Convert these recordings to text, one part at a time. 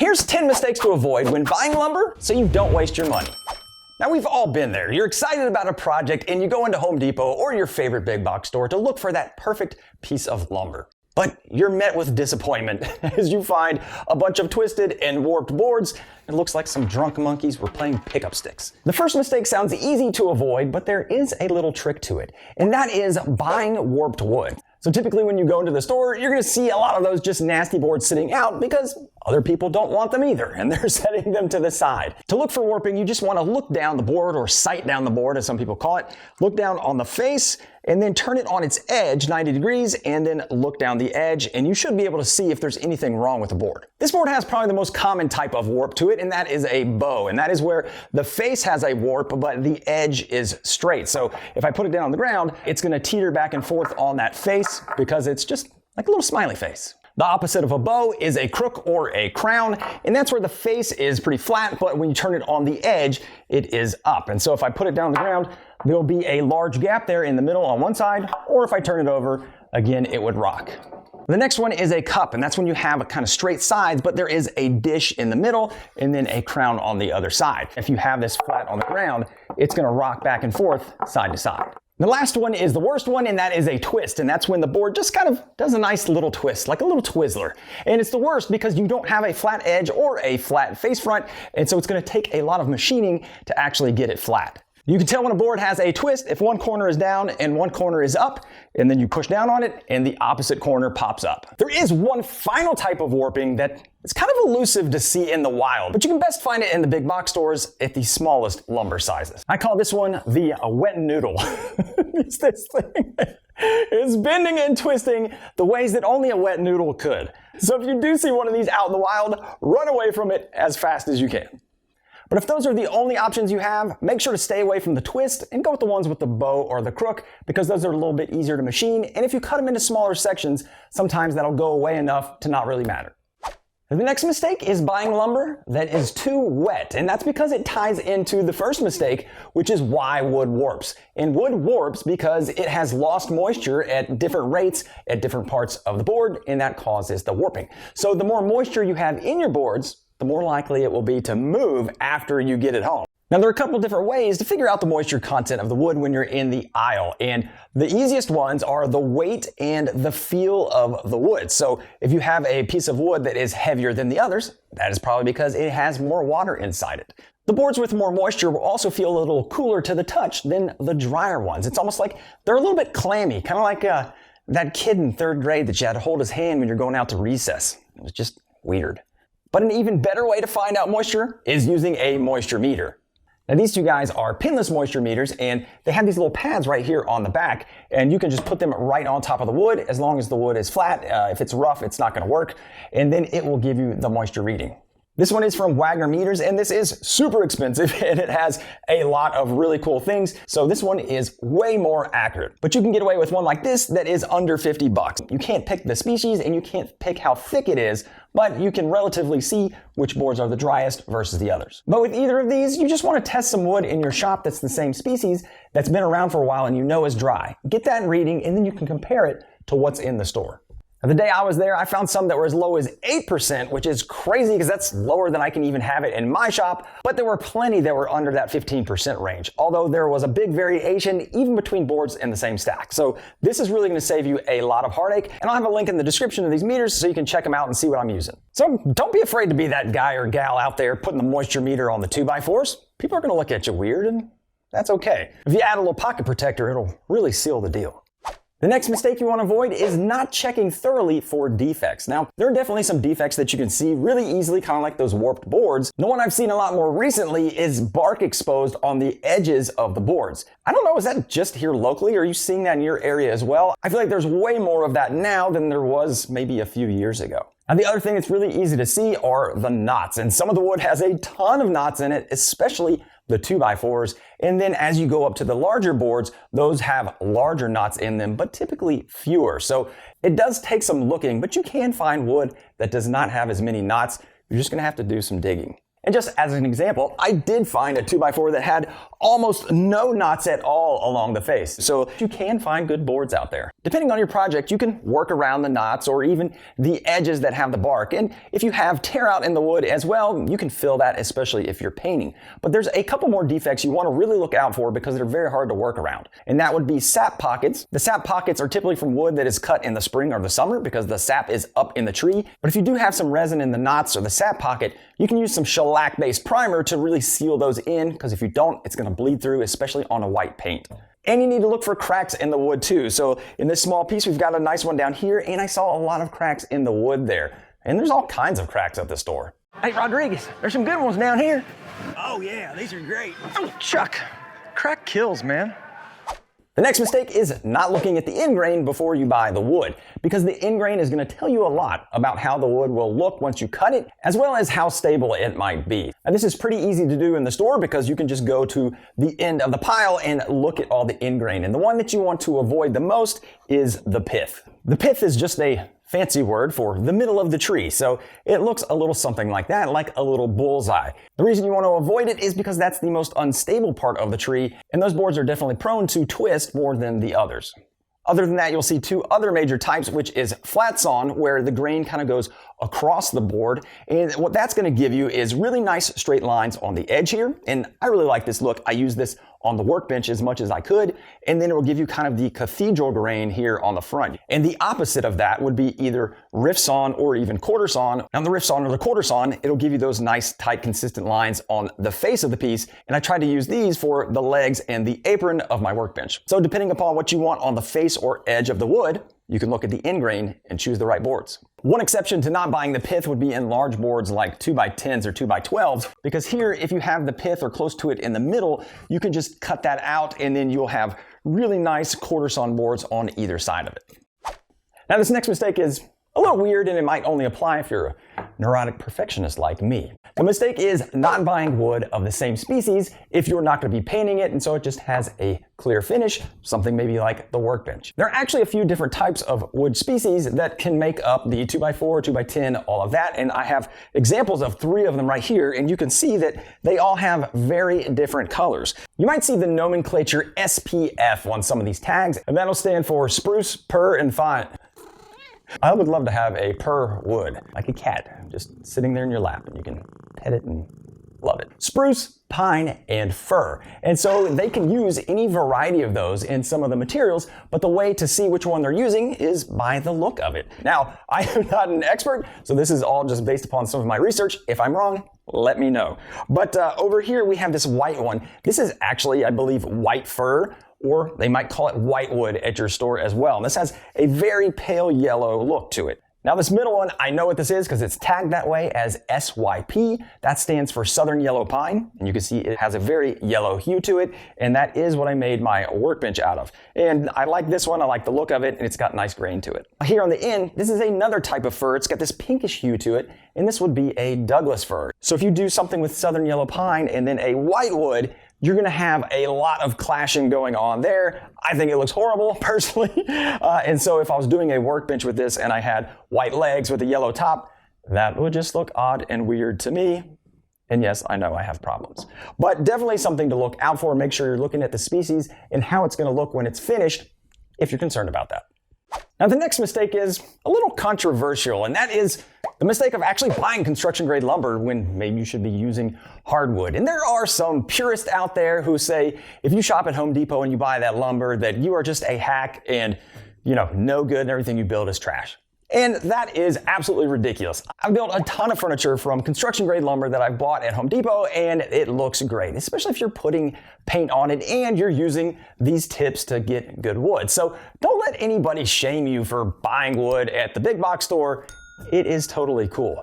Here's 10 mistakes to avoid when buying lumber so you don't waste your money. Now, we've all been there. You're excited about a project and you go into Home Depot or your favorite big box store to look for that perfect piece of lumber. But you're met with disappointment as you find a bunch of twisted and warped boards. It looks like some drunk monkeys were playing pickup sticks. The first mistake sounds easy to avoid, but there is a little trick to it, and that is buying warped wood. So typically when you go into the store, you're going to see a lot of those just nasty boards sitting out because other people don't want them either, and they're setting them to the side. To look for warping, you just want to look down the board, or sight down the board as some people call it. Look down on the face and then turn it on its edge 90 degrees and then look down the edge, and you should be able to see if there's anything wrong with the board. This board has probably the most common type of warp to it, and that is a bow, and that is where the face has a warp but the edge is straight. So if I put it down on the ground, it's going to teeter back and forth on that face because it's just like a little smiley face. The opposite of a bow is a crook or a crown, and that's where the face is pretty flat, but when you turn it on the edge, it is up. And so if I put it down on the ground, there'll be a large gap there in the middle on one side, or if I turn it over, again, it would rock. The next one is a cup, and that's when you have a kind of straight sides, but there is a dish in the middle and then a crown on the other side. If you have this flat on the ground, it's going to rock back and forth side to side. The last one is the worst one, and that is a twist, and that's when the board just kind of does a nice little twist, like a little Twizzler. And it's the worst because you don't have a flat edge or a flat face front, and so it's going to take a lot of machining to actually get it flat. You can tell when a board has a twist if one corner is down and one corner is up, and then you push down on it and the opposite corner pops up. There is one final type of warping that is kind of elusive to see in the wild, but you can best find it in the big box stores at the smallest lumber sizes. I call this one the wet noodle. It's this thing. It's bending and twisting the ways that only a wet noodle could. So if you do see one of these out in the wild, run away from it as fast as you can. But if those are the only options you have, make sure to stay away from the twist and go with the ones with the bow or the crook, because those are a little bit easier to machine, and if you cut them into smaller sections, sometimes that'll go away enough to not really matter. The next mistake is buying lumber that is too wet, and that's because it ties into the first mistake, which is why wood warps. And wood warps because it has lost moisture at different rates at different parts of the board, and that causes the warping. So the more moisture you have in your boards, the more likely it will be to move after you get it home. Now, there are a couple different ways to figure out the moisture content of the wood when you're in the aisle, and the easiest ones are the weight and the feel of the wood. So if you have a piece of wood that is heavier than the others, that is probably because it has more water inside it. The boards with more moisture will also feel a little cooler to the touch than the drier ones. It's almost like they're a little bit clammy, kind of like that kid in third grade that you had to hold his hand when you're going out to recess. It was just weird. But an even better way to find out moisture is using a moisture meter. Now, these two guys are pinless moisture meters, and they have these little pads right here on the back, and you can just put them right on top of the wood as long as the wood is flat. If it's rough, it's not going to work, and then it will give you the moisture reading. This one is from Wagner Meters, and this is super expensive, and it has a lot of really cool things, so this one is way more accurate. But you can get away with one like this that is under 50 bucks. You can't pick the species, and you can't pick how thick it is, but you can relatively see which boards are the driest versus the others. But with either of these, you just want to test some wood in your shop that's the same species, that's been around for a while and you know is dry. Get that reading, and then you can compare it to what's in the store. The day I was there, I found some that were as low as 8%, which is crazy because that's lower than I can even have it in my shop, but there were plenty that were under that 15% range, although there was a big variation even between boards in the same stack. So this is really going to save you a lot of heartache, and I'll have a link in the description of these meters so you can check them out and see what I'm using. So don't be afraid to be that guy or gal out there putting the moisture meter on the 2x4s. People are going to look at you weird, and that's okay. If you add a little pocket protector, it'll really seal the deal. The next mistake you want to avoid is not checking thoroughly for defects. Now, there are definitely some defects that you can see really easily, kind of like those warped boards. The one I've seen a lot more recently is bark exposed on the edges of the boards. I don't know, is that just here locally, or are you seeing that in your area as well? I feel like there's way more of that now than there was maybe a few years ago. Now, the other thing that's really easy to see are the knots, and some of the wood has a ton of knots in it, especially the 2x4s, and then as you go up to the larger boards, those have larger knots in them, but typically fewer. So it does take some looking, but you can find wood that does not have as many knots. You're just going to have to do some digging. And just as an example, I did find a 2x4 that had almost no knots at all along the face. So you can find good boards out there. Depending on your project, you can work around the knots or even the edges that have the bark. And if you have tear out in the wood as well, you can fill that, especially if you're painting. But there's a couple more defects you want to really look out for because they're very hard to work around. And that would be sap pockets. The sap pockets are typically from wood that is cut in the spring or the summer because the sap is up in the tree. But if you do have some resin in the knots or the sap pocket, you can use some shellac-based primer to really seal those in, because if you don't, it's going to bleed through, especially on a white paint. And you need to look for cracks in the wood too. So in this small piece, we've got a nice one down here, and I saw a lot of cracks in the wood there. And there's all kinds of cracks at the store. Hey, Rodriguez, there's some good ones down here. Oh yeah, these are great. Oh, Chuck, crack kills, man. The next mistake is not looking at the end grain before you buy the wood, because the end grain is going to tell you a lot about how the wood will look once you cut it, as well as how stable it might be. And this is pretty easy to do in the store because you can just go to the end of the pile and look at all the end grain. And the one that you want to avoid the most is the pith. The pith is just a fancy word for the middle of the tree, so it looks a little something like that, like a little bullseye. The reason you want to avoid it is because that's the most unstable part of the tree, and those boards are definitely prone to twist more than the others. Other than that, you'll see two other major types, which is flat sawn, where the grain kind of goes across the board. And what that's going to give you is really nice straight lines on the edge here. And I really like this look. I use this on the workbench as much as I could. And then it will give you kind of the cathedral grain here on the front. And the opposite of that would be either rift sawn or even quarter sawn. Now the rift sawn or the quarter sawn, it'll give you those nice, tight, consistent lines on the face of the piece. And I try to use these for the legs and the apron of my workbench. So depending upon what you want on the face or edge of the wood, you can look at the end grain and choose the right boards. One exception to not buying the pith would be in large boards like 2x10s or 2x12s, because here, if you have the pith or close to it in the middle, you can just cut that out and then you'll have really nice quarter sawn boards on either side of it. Now this next mistake is a little weird, and it might only apply if you're a neurotic perfectionist like me. The mistake is not buying wood of the same species if you're not going to be painting it, and so it just has a clear finish, something maybe like the workbench. There are actually a few different types of wood species that can make up the 2x4, 2x10, all of that, and I have examples of 3 of them right here, and you can see that they all have very different colors. You might see the nomenclature SPF on some of these tags, and that'll stand for spruce, pur, and fine. I would love to have a purr wood, like a cat, just sitting there in your lap, and you can pet it and love it. Spruce, pine, and fir. And so they can use any variety of those in some of the materials, but the way to see which one they're using is by the look of it. Now, I am not an expert, so this is all just based upon some of my research. If I'm wrong, let me know. But over here we have this white one. This is actually, I believe, white fir, or they might call it whitewood at your store as well. And this has a very pale yellow look to it. Now this middle one, I know what this is because it's tagged that way as SYP. That stands for Southern Yellow Pine. And you can see it has a very yellow hue to it. And that is what I made my workbench out of. And I like this one. I like the look of it. And it's got nice grain to it. Here on the end, this is another type of fir. It's got this pinkish hue to it. And this would be a Douglas fir. So if you do something with Southern Yellow Pine and then a whitewood, you're going to have a lot of clashing going on there. I think it looks horrible, personally. And so if I was doing a workbench with this and I had white legs with a yellow top, that would just look odd and weird to me. And yes, I know I have problems. But definitely something to look out for. Make sure you're looking at the species and how it's going to look when it's finished, if you're concerned about that. Now the next mistake is a little controversial, and that is the mistake of actually buying construction grade lumber when maybe you should be using hardwood. And there are some purists out there who say if you shop at Home Depot and you buy that lumber that you are just a hack and, you know, no good and everything you build is trash. And that is absolutely ridiculous. I've built a ton of furniture from construction grade lumber that I've bought at Home Depot, and it looks great, especially if you're putting paint on it and you're using these tips to get good wood. So don't let anybody shame you for buying wood at the big box store. It is totally cool.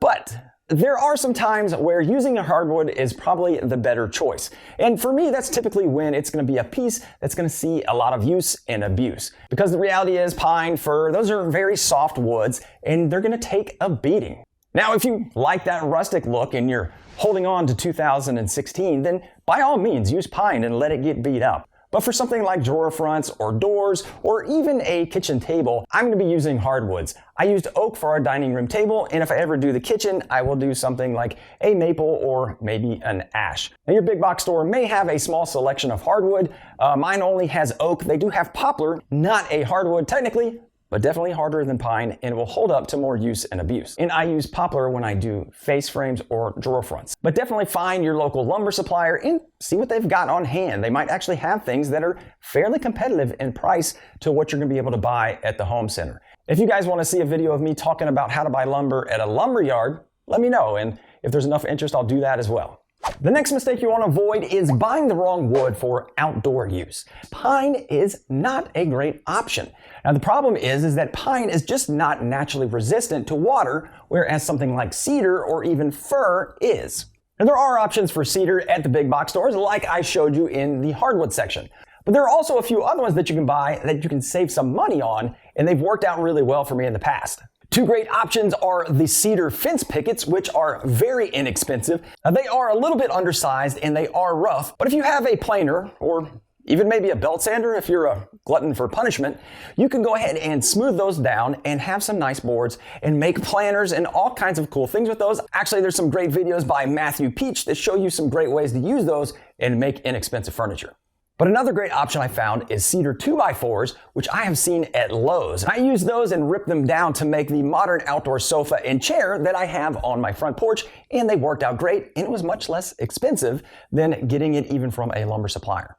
But there are some times where using a hardwood is probably the better choice. And for me, that's typically when it's going to be a piece that's going to see a lot of use and abuse. Because the reality is pine, fir, those are very soft woods and they're going to take a beating. Now, if you like that rustic look and you're holding on to 2016, then by all means use pine and let it get beat up. But for something like drawer fronts or doors or even a kitchen table, I'm going to be using hardwoods. I used oak for our dining room table, and if I ever do the kitchen, I will do something like a maple or maybe an ash. Now your big box store may have a small selection of hardwood. Mine only has oak. They do have poplar, not a hardwood technically, but definitely harder than pine, and it will hold up to more use and abuse. And I use poplar when I do face frames or drawer fronts. But definitely find your local lumber supplier and see what they've got on hand. They might actually have things that are fairly competitive in price to what you're gonna be able to buy at the home center. If you guys wanna see a video of me talking about how to buy lumber at a lumber yard, let me know, and if there's enough interest, I'll do that as well. The next mistake you want to avoid is buying the wrong wood for outdoor use. Pine is not a great option. Now the problem is that pine is just not naturally resistant to water, whereas something like cedar or even fir is. And there are options for cedar at the big box stores, like I showed you in the hardwood section. But there are also a few other ones that you can buy that you can save some money on, and they've worked out really well for me in the past. Two great options are the cedar fence pickets, which are very inexpensive. Now, they are a little bit undersized and they are rough, but if you have a planer or even maybe a belt sander, if you're a glutton for punishment, you can go ahead and smooth those down and have some nice boards and make planners and all kinds of cool things with those. Actually, there's some great videos by Matthew Peach that show you some great ways to use those and make inexpensive furniture. But another great option I found is cedar 2x4s, which I have seen at Lowe's. I use those and rip them down to make the modern outdoor sofa and chair that I have on my front porch, and they worked out great, and it was much less expensive than getting it even from a lumber supplier.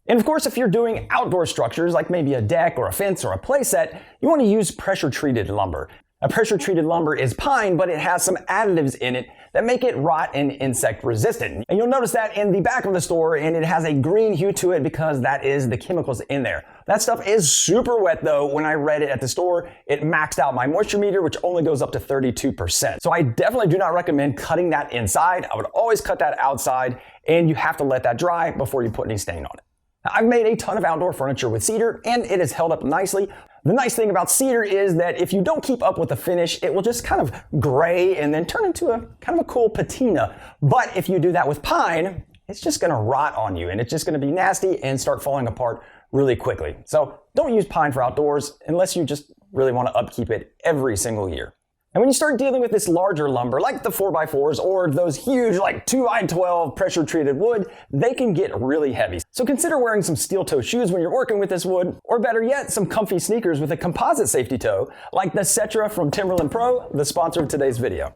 And of course, if you're doing outdoor structures like maybe a deck or a fence or a playset, you want to use pressure-treated lumber. A pressure-treated lumber is pine, but it has some additives in it that make it rot and insect resistant. And you'll notice that in the back of the store, and it has a green hue to it because that is the chemicals in there. That stuff is super wet though. When I read it at the store, it maxed out my moisture meter, which only goes up to 32%. So I definitely do not recommend cutting that inside. I would always cut that outside, and you have to let that dry before you put any stain on it. Now, I've made a ton of outdoor furniture with cedar, and it has held up nicely. The nice thing about cedar is that if you don't keep up with the finish, it will just kind of gray and then turn into a kind of a cool patina. But if you do that with pine, it's just gonna rot on you and it's just gonna be nasty and start falling apart really quickly. So don't use pine for outdoors unless you just really wanna upkeep it every single year. And when you start dealing with this larger lumber, like the 4x4s or those huge like 2x12 pressure treated wood, they can get really heavy. So consider wearing some steel toe shoes when you're working with this wood, or better yet, some comfy sneakers with a composite safety toe, like the Setra from Timberland Pro, the sponsor of today's video.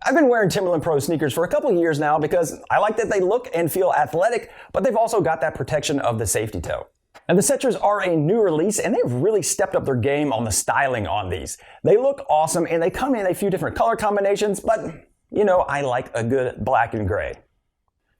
I've been wearing Timberland Pro sneakers for a couple of years now because I like that they look and feel athletic, but they've also got that protection of the safety toe. And the Setras are a new release, and they've really stepped up their game on the styling on these. They look awesome, and they come in a few different color combinations, but you know, I like a good black and gray.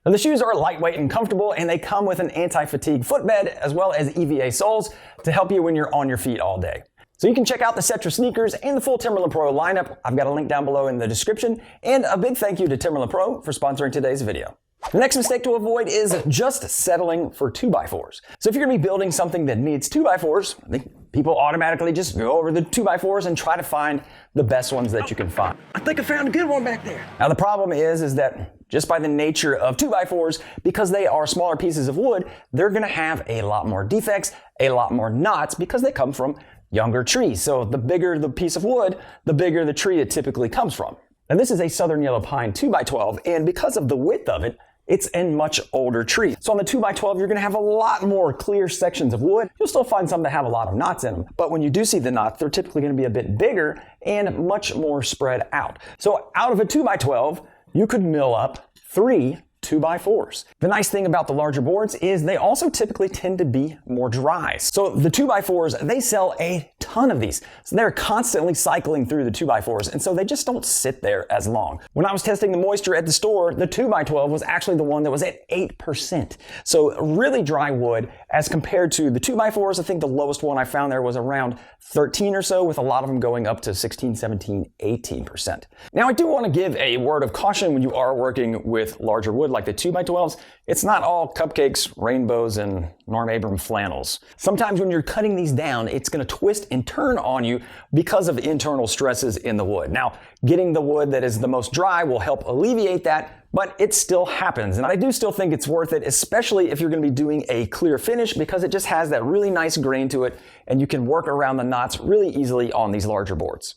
Now, the shoes are lightweight and comfortable, and they come with an anti-fatigue footbed as well as EVA soles to help you when you're on your feet all day. So you can check out the Setra sneakers and the full Timberland Pro lineup. I've got a link down below in the description, and a big thank you to Timberland Pro for sponsoring today's video. The next mistake to avoid is just settling for 2x4s. So if you're going to be building something that needs 2x4s, people automatically just go over the 2x4s and try to find the best ones that you can find. I think I found a good one back there. Now the problem is that just by the nature of 2x4s, because they are smaller pieces of wood, they're going to have a lot more defects, a lot more knots, because they come from younger trees. So the bigger the piece of wood, the bigger the tree it typically comes from. And this is a southern yellow pine 2x12, and because of the width of it, it's a much older tree. So on the 2x12, you're gonna have a lot more clear sections of wood. You'll still find some that have a lot of knots in them, but when you do see the knots, they're typically gonna be a bit bigger and much more spread out. So out of a 2x12, you could mill up 3 2x4s. The nice thing about the larger boards is they also typically tend to be more dry. So the 2x4s, they sell a ton of these. So they're constantly cycling through the 2x4s, and so they just don't sit there as long. When I was testing the moisture at the store, the 2x12 was actually the one that was at 8%. So really dry wood as compared to the 2x4s. I think the lowest one I found there was around 13 or so, with a lot of them going up to 16, 17, 18%. Now I do want to give a word of caution when you are working with larger wood like the 2x12s, it's not all cupcakes, rainbows, and Norm Abram flannels. Sometimes when you're cutting these down, it's going to twist and turn on you because of internal stresses in the wood. Now, getting the wood that is the most dry will help alleviate that, but it still happens. And I do still think it's worth it, especially if you're going to be doing a clear finish, because it just has that really nice grain to it, and you can work around the knots really easily on these larger boards.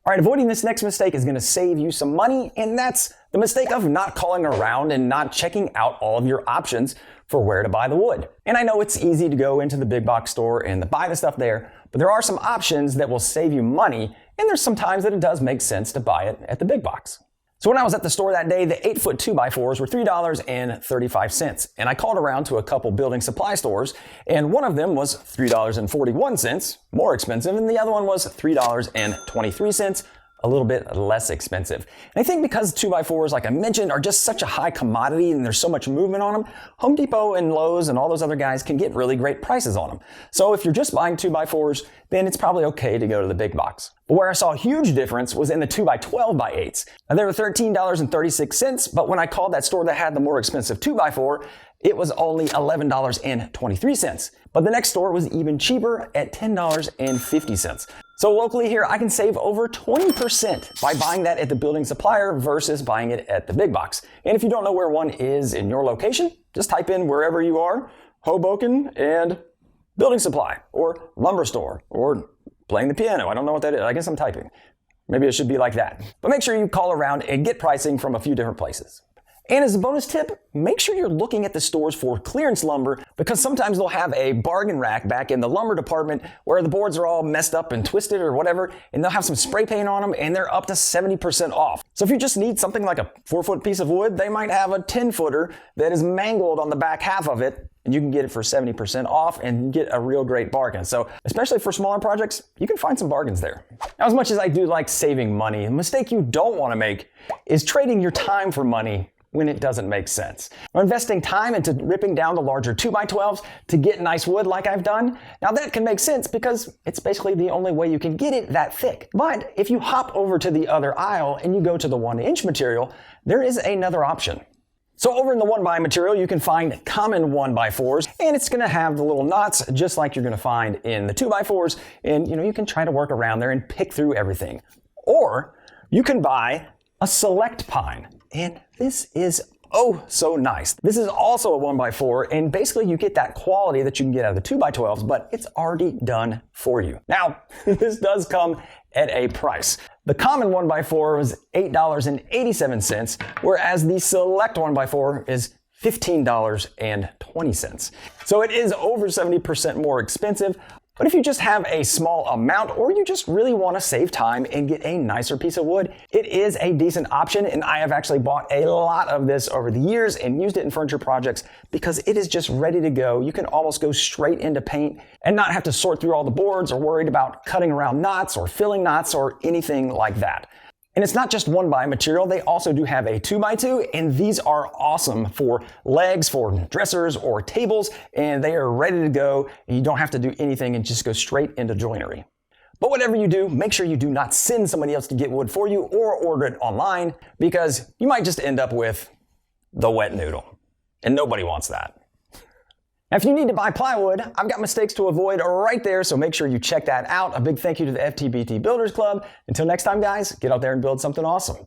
All right, avoiding this next mistake is going to save you some money, and that's the mistake of not calling around and not checking out all of your options for where to buy the wood. And I know it's easy to go into the big box store and buy the stuff there, but there are some options that will save you money, and there's some times that it does make sense to buy it at the big box. So when I was at the store that day, the 8-foot 2x4s were $3.35, and I called around to a couple building supply stores, and one of them was $3.41, more expensive, and the other one was $3.23, a little bit less expensive. And I think because 2x4s, like I mentioned, are just such a high commodity and there's so much movement on them, Home Depot and Lowe's and all those other guys can get really great prices on them. So if you're just buying 2x4s, then it's probably okay to go to the big box. But where I saw a huge difference was in the 2x12x8s. Now they were $13.36, but when I called that store that had the more expensive 2x4, it was only $11.23. But the next store was even cheaper at $10.50. So locally here, I can save over 20% by buying that at the building supplier versus buying it at the big box. And if you don't know where one is in your location, just type in wherever you are, Hoboken and building supply, or lumber store, or playing the piano. I don't know what that is. I guess I'm typing. Maybe it should be like that. But make sure you call around and get pricing from a few different places. And as a bonus tip, make sure you're looking at the stores for clearance lumber, because sometimes they'll have a bargain rack back in the lumber department where the boards are all messed up and twisted or whatever, and they'll have some spray paint on them and they're up to 70% off. So if you just need something like a 4-foot piece of wood, they might have a 10-footer that is mangled on the back half of it, and you can get it for 70% off and get a real great bargain. So especially for smaller projects, you can find some bargains there. Now, as much as I do like saving money, the mistake you don't want to make is trading your time for money when it doesn't make sense. Or investing time into ripping down the larger 2x12s to get nice wood like I've done, now that can make sense because it's basically the only way you can get it that thick. But if you hop over to the other aisle and you go to the 1-inch material, there is another option. So over in the 1x material, you can find common 1x4s, and it's gonna have the little knots just like you're gonna find in the 2x4s, and you can try to work around there and pick through everything. Or you can buy a select pine. And this is oh so nice. This is also a 1x4, and basically you get that quality that you can get out of the 2x12s, but it's already done for you. Now, this does come at a price. The common 1x4 was $8.87, whereas the select 1x4 is $15.20. So it is over 70% more expensive. But if you just have a small amount, or you just really want to save time and get a nicer piece of wood, it is a decent option, and I have actually bought a lot of this over the years and used it in furniture projects because it is just ready to go. You can almost go straight into paint and not have to sort through all the boards or worried about cutting around knots or filling knots or anything like that. And it's not just 1x material, they also do have a 2x2, and these are awesome for legs, for dressers, or tables, and they are ready to go, and you don't have to do anything and just go straight into joinery. But whatever you do, make sure you do not send somebody else to get wood for you or order it online, because you might just end up with the wet noodle, and nobody wants that. Now, if you need to buy plywood, I've got mistakes to avoid right there, so make sure you check that out. A big thank you to the FTBT Builders Club. Until next time, guys, get out there and build something awesome.